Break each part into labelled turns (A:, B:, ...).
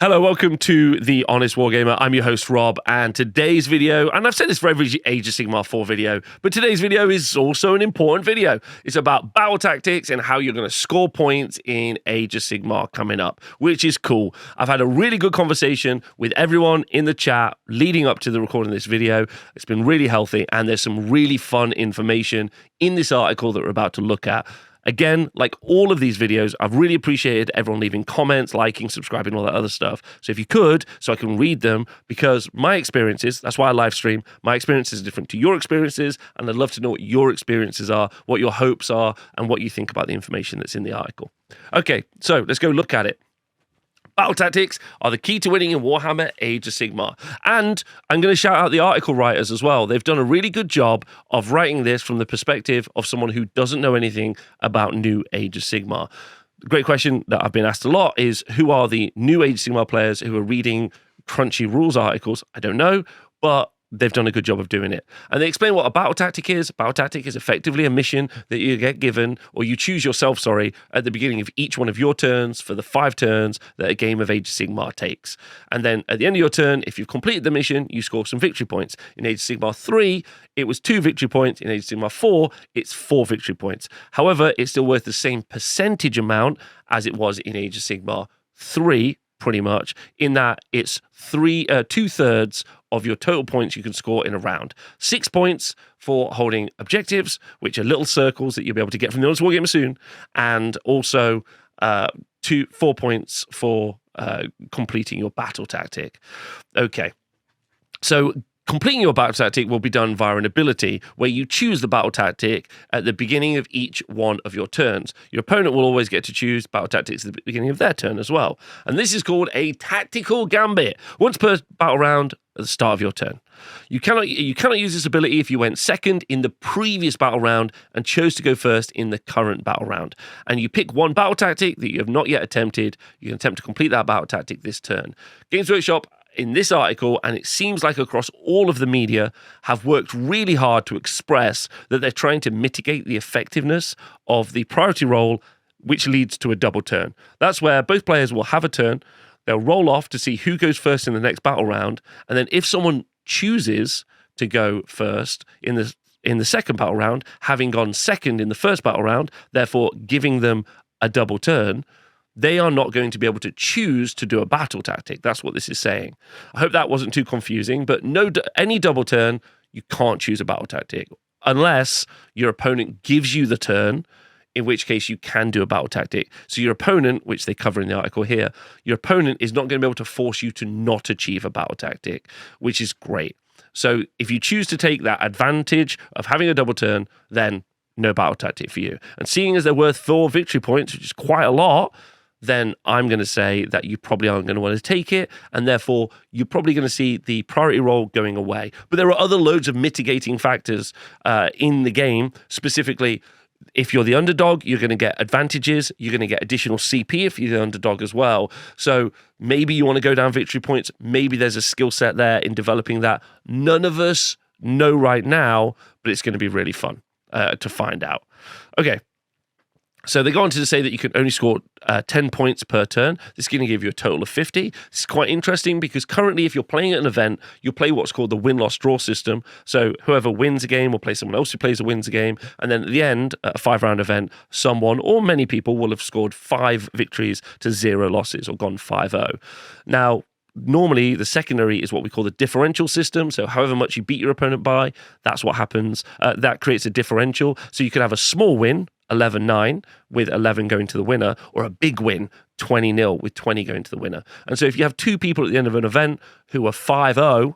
A: Hello, welcome to The Honest Wargamer. I'm your host, Rob, and today's video, and I've said this for every Age of Sigmar 4 video, but today's video is also an important video. It's about battle tactics and how you're going to score points in Age of Sigmar coming up, which is cool. I've had a really good conversation with everyone in the chat leading up to the recording of this video. It's been really healthy, and there's some really fun information in this article that we're about to look at. Again, like all of these videos, I've really appreciated everyone leaving comments, liking, subscribing, all that other stuff. So if you could, so I can read them, because my experiences, that's why I live stream, my experiences are different to your experiences, and I'd love to know what your experiences are, what your hopes are, and what you think about the information that's in the article. Okay, so let's go look at it. Battle tactics are the key to winning in Warhammer Age of Sigmar. And I'm going to shout out the article writers as well. They've done a really good job of writing this from the perspective of someone who doesn't know anything about new Age of Sigmar. The great question that I've been asked a lot is, who are the new Age of Sigmar players who are reading crunchy rules articles? I don't know, but they've done a good job of doing it. And they explain what a battle tactic is. A battle tactic is effectively a mission that you get given, or you choose yourself, at the beginning of each one of your turns for the 5 turns that a game of Age of Sigmar takes. And then at the end of your turn, if you've completed the mission, you score some victory points. In Age of Sigmar 3, it was 2 victory points. In Age of Sigmar 4, it's 4 victory points. However, it's still worth the same percentage amount as it was in Age of Sigmar 3, pretty much, in that it's 2/3 of your total points you can score in a round. 6 points for holding objectives, which are little circles that you'll be able to get from the Honest Wargamer soon, and also 4 points for completing your battle tactic. Okay, so completing your battle tactic will be done via an ability where you choose the battle tactic at the beginning of each one of your turns. Your opponent will always get to choose battle tactics at the beginning of their turn as well. And this is called a tactical gambit. Once per battle round at the start of your turn. You cannot use this ability if you went second in the previous battle round and chose to go first in the current battle round. And you pick one battle tactic that you have not yet attempted. You can attempt to complete that battle tactic this turn. Games Workshop, in this article, and it seems like across all of the media, have worked really hard to express that they're trying to mitigate the effectiveness of the priority roll, which leads to a double turn. That's where both players will have a turn, they'll roll off to see who goes first in the next battle round, and then if someone chooses to go first in the second battle round, having gone second in the first battle round, therefore giving them a double turn, they are not going to be able to choose to do a battle tactic. That's what this is saying. I hope that wasn't too confusing, but any double turn, you can't choose a battle tactic unless your opponent gives you the turn, in which case you can do a battle tactic. So your opponent, which they cover in the article here, your opponent is not going to be able to force you to not achieve a battle tactic, which is great. So if you choose to take that advantage of having a double turn, then no battle tactic for you. And seeing as they're worth 4 victory points, which is quite a lot, then I'm going to say that you probably aren't going to want to take it, and therefore you're probably going to see the priority roll going away. But there are other loads of mitigating factors in the game. Specifically, if you're the underdog, you're going to get advantages. You're going to get additional CP if you're the underdog as well. So maybe you want to go down victory points. Maybe there's a skill set there in developing that. None of us know right now, but it's going to be really fun to find out. Okay. So they go on to say that you can only score 10 points per turn. This is going to give you a total of 50. This is quite interesting because currently if you're playing at an event, you'll play what's called the win-loss-draw system. So whoever wins a game will play someone else who plays or wins a game. And then at the end, at a 5-round event, someone or many people will have scored 5 victories to 0 losses or gone 5-0. Now, normally, the secondary is what we call the differential system. So however much you beat your opponent by, that's what happens. That creates a differential. So you could have a small win, 11-9, with 11 going to the winner, or a big win, 20-0, with 20 going to the winner. And so if you have 2 people at the end of an event who are 5-0,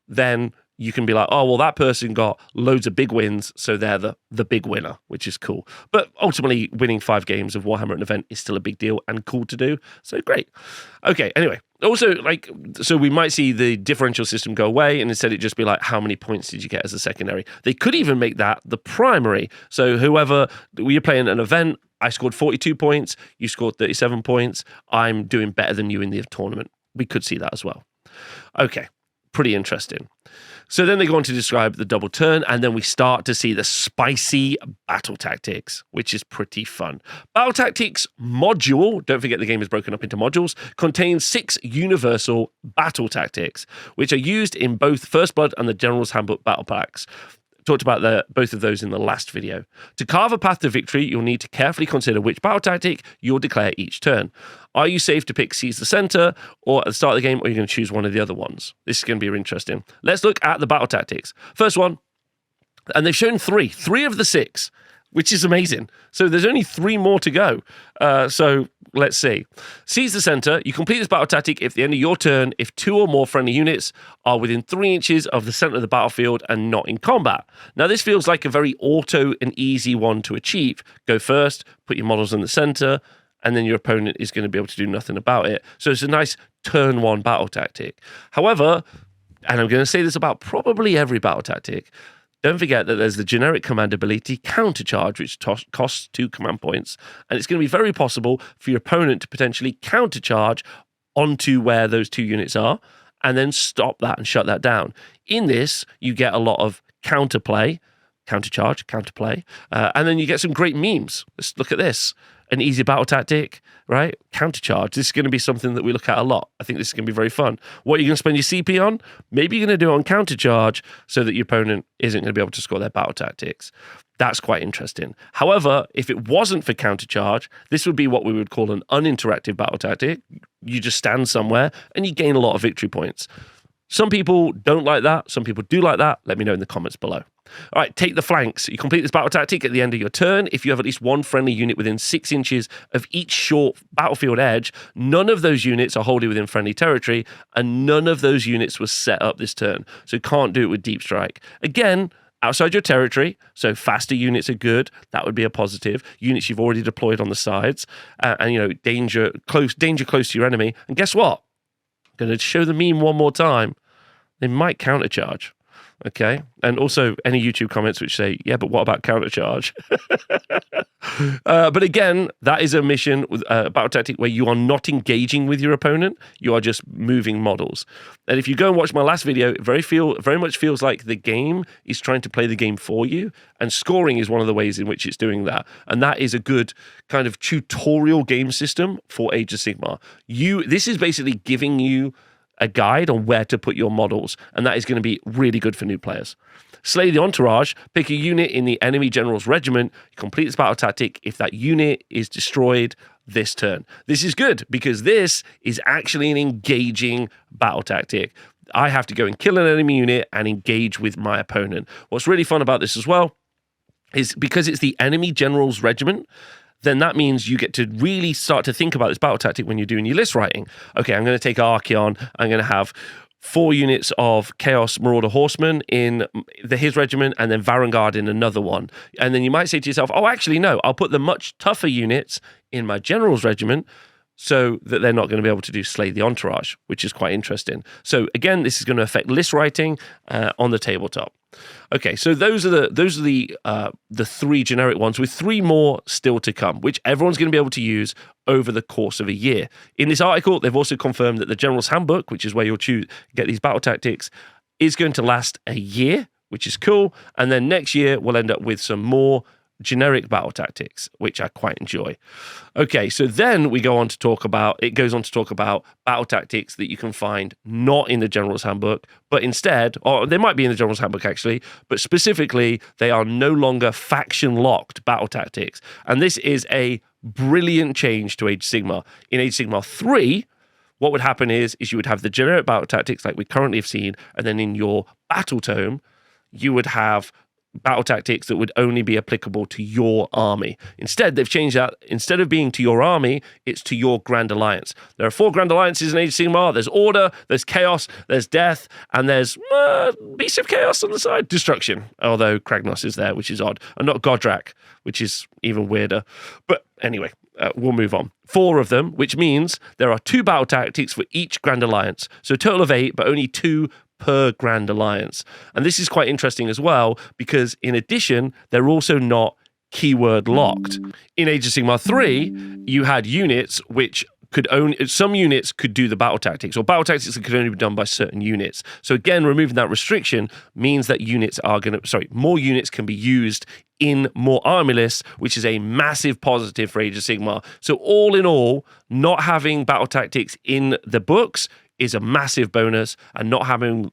A: then you can be like, oh, well, that person got loads of big wins, so they're the big winner, which is cool. But ultimately, winning 5 games of Warhammer at an event is still a big deal and cool to do. So great. Okay, anyway. Also, so we might see the differential system go away, and instead it just be like, how many points did you get as a secondary? They could even make that the primary. So whoever, you're playing an event, I scored 42 points, you scored 37 points, I'm doing better than you in the tournament. We could see that as well. Okay, pretty interesting. So then they go on to describe the double turn, and then we start to see the spicy battle tactics, which is pretty fun. Battle tactics module, don't forget the game is broken up into modules, contains 6 universal battle tactics, which are used in both First Blood and the General's Handbook battle packs. Talked about both of those in the last video. To carve a path to victory, you'll need to carefully consider which battle tactic you'll declare each turn. Are you safe to pick Seize the Center or at the start of the game, or are you going to choose one of the other ones? This is going to be interesting. Let's look at the battle tactics. First one, and they've shown 3 of the 6, which is amazing. So there's only 3 more to go. So let's see. Seize the Center. You complete this battle tactic if at the end of your turn, if 2 or more friendly units are within 3 inches of the center of the battlefield and not in combat. Now, this feels like a very auto and easy one to achieve. Go first, put your models in the center, and then your opponent is going to be able to do nothing about it. So it's a nice turn 1 battle tactic. However, and I'm going to say this about probably every battle tactic, don't forget that there's the generic command ability Countercharge, which costs 2 command points, and it's going to be very possible for your opponent to potentially countercharge onto where those 2 units are, and then stop that and shut that down. In this, you get a lot of counterplay, counterplay, and then you get some great memes. Let's look at this. An easy battle tactic, right? Countercharge. This is going to be something that we look at a lot. I think this is going to be very fun. What are you going to spend your CP on? Maybe you're going to do it on countercharge so that your opponent isn't going to be able to score their battle tactics. That's quite interesting. However, if it wasn't for countercharge, this would be what we would call an uninteractive battle tactic. You just stand somewhere and you gain a lot of victory points. Some people don't like that. Some people do like that. Let me know in the comments below. All right, take the flanks. You complete this battle tactic at the end of your turn. If you have at least 1 friendly unit within 6 inches of each short battlefield edge, none of those units are wholly within friendly territory, and none of those units were set up this turn. So you can't do it with Deep Strike. Again, outside your territory, so faster units are good. That would be a positive. Units you've already deployed on the sides, and danger close to your enemy. And guess what? I'm going to show the meme one more time. They might countercharge. Okay, and also any YouTube comments which say, yeah, but what about countercharge? But again, that is a mission with battle tactic where you are not engaging with your opponent. You are just moving models. And if you go and watch my last video, it very much feels like the game is trying to play the game for you. And scoring is one of the ways in which it's doing that. And that is a good kind of tutorial game system for Age of Sigmar. This is basically giving you a guide on where to put your models, and that is going to be really good for new players. Slay the Entourage. Pick a unit in the enemy general's regiment. Complete this battle tactic if that unit is destroyed this turn. This is good because this is actually an engaging battle tactic. I have to go and kill an enemy unit and engage with my opponent. What's really fun about this as well is because it's the enemy general's regiment, then that means you get to really start to think about this battle tactic when you're doing your list writing. Okay, I'm going to take Archeon. I'm going to have 4 units of Chaos Marauder Horsemen in his regiment, and then Varangard in another one. And then you might say to yourself, oh, actually, no, I'll put the much tougher units in my general's regiment so that they're not going to be able to do Slay the Entourage, which is quite interesting. So again, this is going to affect list writing on the tabletop. Okay, so those are the 3 generic ones, with 3 more still to come, which everyone's going to be able to use over the course of a year. In this article, they've also confirmed that the General's Handbook, which is where you'll get these battle tactics, is going to last a year, which is cool. And then next year, we'll end up with some more generic battle tactics, which I quite enjoy. Okay, so then it goes on to talk about battle tactics that you can find not in the General's Handbook, but instead, or they might be in the General's Handbook actually, but specifically, they are no longer faction-locked battle tactics. And this is a brilliant change to Age of Sigmar. In Age of Sigmar 3, what would happen is you would have the generic battle tactics like we currently have seen, and then in your battle tome, you would have battle tactics that would only be applicable to your army. Instead, they've changed that. Instead of being to your army, it's to your Grand Alliance. There are 4 Grand Alliances in Age of Sigmar. There's Order, there's Chaos, there's Death, and there's Beast of Chaos on the side. Destruction, although Kragnos is there, which is odd. And not Godrak, which is even weirder. But anyway, we'll move on. 4 of them, which means there are 2 battle tactics for each Grand Alliance. So a total of 8, but only 2 per Grand Alliance. And this is quite interesting as well, because in addition, they're also not keyword locked. In Age of Sigmar 3, you had units which
B: some units could do the battle tactics, or battle tactics that could only be done by certain units. So again, removing that restriction means that more units can be used in more army lists, which is a massive positive for Age of Sigmar. So all in all, not having battle tactics in the books is a massive bonus, and not having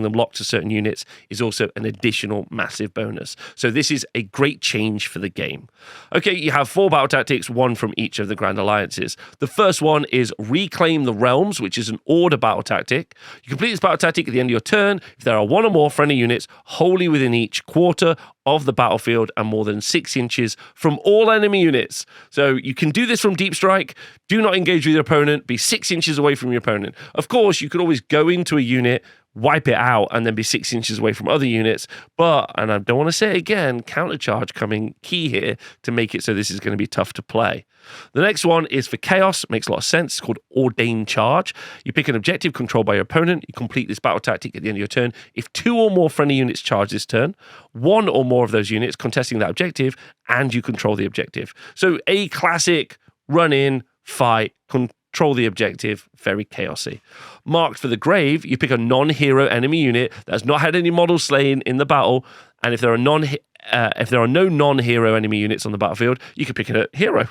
B: them locked to certain units is also an additional massive bonus. So this is a great change for the game. Okay, you have 4 battle tactics, 1 from each of the Grand Alliances. The first one is Reclaim the Realms, which is an order battle tactic. You complete this battle tactic at the end of your turn if there are 1 or more friendly units wholly within each quarter of the battlefield and more than 6 inches from all enemy units. So you can do this from Deep Strike. Do not engage with your opponent. Be 6 inches away from your opponent. Of course, you could always go into a unit, wipe it out, and then be 6 inches away from other units. But, and I don't want to say it again, countercharge coming key here to make it so this is going to be tough to play. The next one is for Chaos. It makes a lot of sense. It's called Ordained Charge. You pick an objective controlled by your opponent. You complete this battle tactic at the end of your turn. If 2 or more friendly units charge this turn, 1 or more of those units contesting that objective, and you control the objective. So a classic run in, fight, control the objective, very chaosy. Marked for the Grave, you pick a non-hero enemy unit that has not had any models slain in the battle, and if there are no non-hero enemy units on the battlefield, you can pick a hero.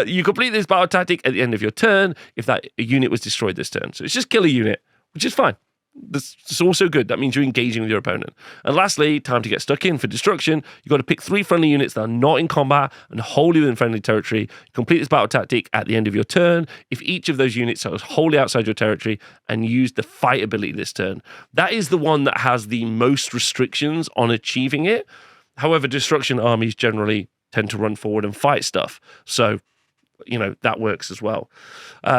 B: You complete this battle tactic at the end of your turn if that unit was destroyed this turn. So it's just kill a unit, which is fine. It's also good. That means you're engaging with your opponent. And lastly, time to get stuck in for destruction. You've got to pick 3 friendly units that are not in combat and wholly within friendly territory. Complete this battle tactic at the end of your turn if each of those units are wholly outside your territory, and use the fight ability this turn. That is the one that has the most restrictions on achieving it. However, destruction armies generally tend to run forward and fight stuff. So that works as well.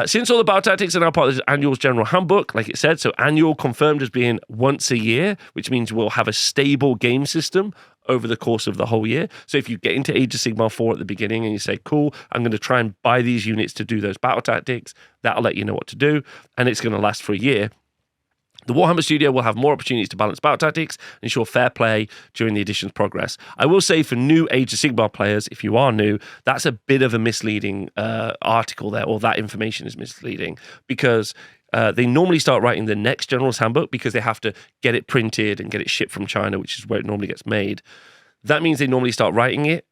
B: Since all the battle tactics are now part of this annual's general handbook, like it said, so annual confirmed as being once a year, which means we'll have a stable game system over the course of the whole year. So if you get into Age of Sigmar 4 at the beginning and you say, cool, I'm going to try and buy these units to do those battle tactics, that'll let you know what to do, and it's going to last for a year. The Warhammer Studio will have more opportunities to balance battle tactics and ensure fair play during the edition's progress. I will say for new Age of Sigmar players, if you are new, that's a bit of a misleading article there, or that information is misleading, because they normally start writing the next General's Handbook because they have to get it printed and get it shipped from China, which is where it normally gets made. That means they normally start writing it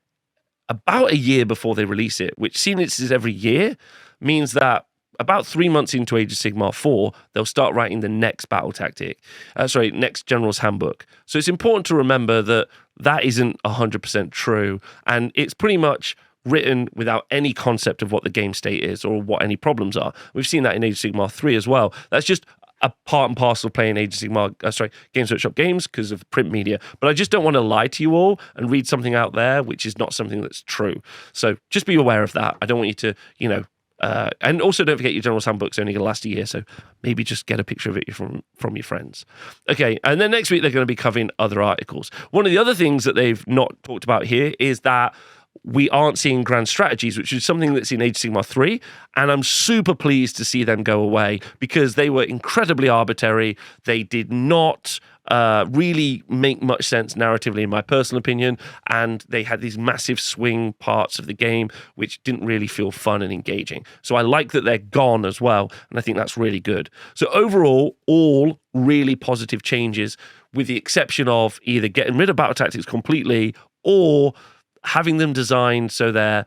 B: about a year before they release it, which, seeing this is every year, means that about 3 months into Age of Sigmar 4, they'll start writing the next battle tactic. Next General's Handbook. So it's important to remember that that isn't 100% true, and it's pretty much written without any concept of what the game state is or what any problems are. We've seen that in Age of Sigmar 3 as well. That's just a part and parcel of playing Age of Sigmar, Games Workshop games because of print media. But I just don't want to lie to you all and read something out there which is not something that's true. So just be aware of that. I don't want you to, and also don't forget your General's Handbook's only going to last a year, so maybe just get a picture of it from your friends. Okay, and then next week they're going to be covering other articles. One of the other things that they've not talked about here is that we aren't seeing grand strategies, which is something that's in Age of Sigmar 3, and I'm super pleased to see them go away because they were incredibly arbitrary. They did not really make much sense narratively, in my personal opinion, and they had these massive swing parts of the game which didn't really feel fun and engaging. So I like that they're gone as well, and I think that's really good. So overall, all really positive changes, with the exception of either getting rid of battle tactics completely or having them designed so they're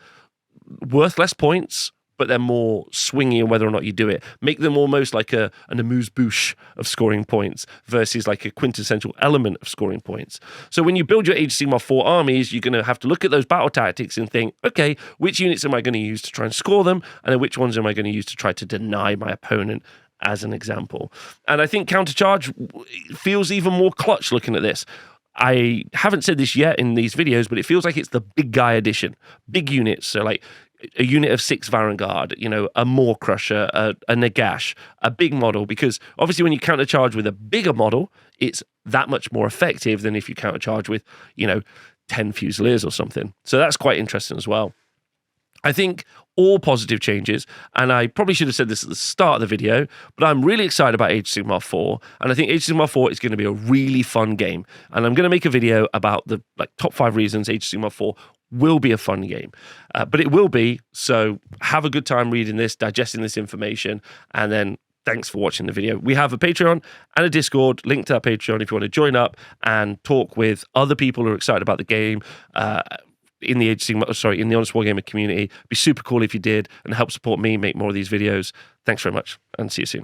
B: worth less points, but they're more swingy on whether or not you do it. Make them almost like an amuse-bouche of scoring points versus like a quintessential element of scoring points. So when you build your Age of Sigmar 4 armies, you're going to have to look at those battle tactics and think, okay, which units am I going to use to try and score them? And then which ones am I going to use to try to deny my opponent, as an example? And I think Countercharge feels even more clutch looking at this. I haven't said this yet in these videos, but it feels like it's the big guy edition. Big units, so like a unit of 6 Varangard, a Maw Crusher, a Nagash, a big model, because obviously when you countercharge with a bigger model, it's that much more effective than if you countercharge with, 10 Fusiliers or something. So that's quite interesting as well. I think all positive changes, and I probably should have said this at the start of the video, but I'm really excited about Age of Sigmar 4, and I think Age of Sigmar 4 is going to be a really fun game, and I'm going to make a video about the top 5 reasons Age of Sigmar 4 will be a fun game. But it will be, so have a good time reading this, digesting this information, and then thanks for watching the video. We have a Patreon and a Discord, link to our Patreon if you want to join up and talk with other people who are excited about the game in the in the Honest Wargamer community. It'd be super cool if you did and help support me make more of these videos. Thanks very much and see you soon.